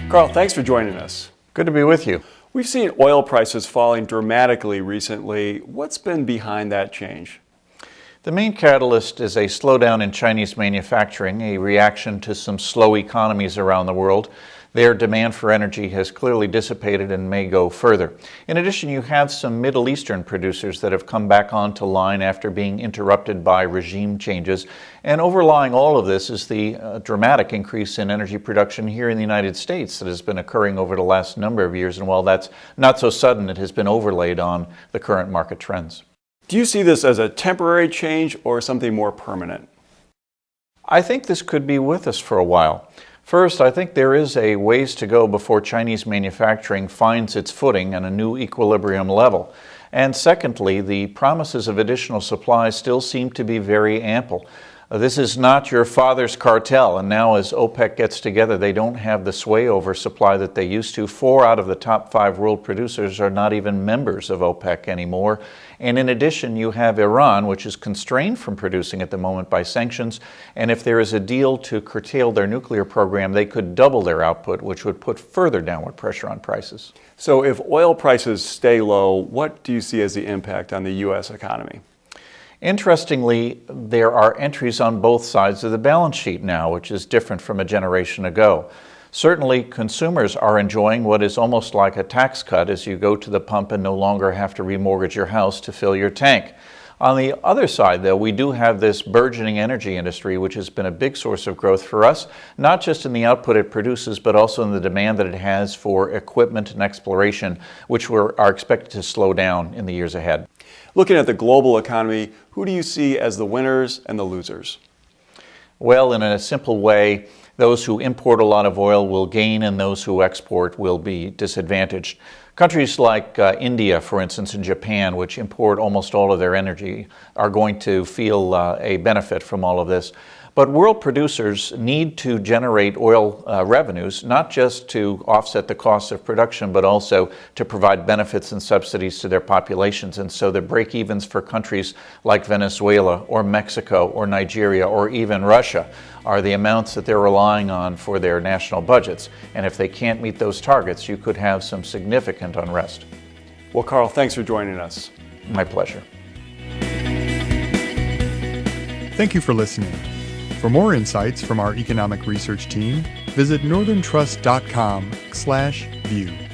Carl, thanks for joining us. Good to be with you. We've seen oil prices falling dramatically recently. What's been behind that change? The main catalyst is a slowdown in Chinese manufacturing, a reaction to some slow economies around the world. Their demand for energy has clearly dissipated and may go further. In addition, you have some Middle Eastern producers that have come back onto line after being interrupted by regime changes. And overlying all of this is the dramatic increase in energy production here in the United States that has been occurring over the last number of years. And while that's not so sudden, it has been overlaid on the current market trends. Do you see this as a temporary change or something more permanent? I think this could be with us for a while. First, I think there is a ways to go before Chinese manufacturing finds its footing on a new equilibrium level. And secondly, the promises of additional supply still seem to be very ample. This is not your father's cartel, and now as OPEC gets together, they don't have the sway over supply that they used to. 4 out of the top 5 world producers are not even members of OPEC anymore. And in addition, you have Iran, which is constrained from producing at the moment by sanctions. And if there is a deal to curtail their nuclear program, they could double their output, which would put further downward pressure on prices. So if oil prices stay low, what do you see as the impact on the U.S. economy? Interestingly, there are entries on both sides of the balance sheet now, which is different from a generation ago. Certainly, consumers are enjoying what is almost like a tax cut as you go to the pump and no longer have to remortgage your house to fill your tank. On the other side, though, we do have this burgeoning energy industry, which has been a big source of growth for us, not just in the output it produces, but also in the demand that it has for equipment and exploration, which are expected to slow down in the years ahead. Looking at the global economy, who do you see as the winners and the losers? Well, in a simple way, those who import a lot of oil will gain and those who export will be disadvantaged. Countries like India, for instance, and Japan, which import almost all of their energy, are going to feel a benefit from all of this. But world producers need to generate oil revenues, not just to offset the costs of production, but also to provide benefits and subsidies to their populations. And so the break-evens for countries like Venezuela or Mexico or Nigeria or even Russia are the amounts that they're relying on for their national budgets. And if they can't meet those targets, you could have some significant unrest. Well, Carl, thanks for joining us. My pleasure. Thank you for listening. For more insights from our economic research team, visit northerntrust.com/view.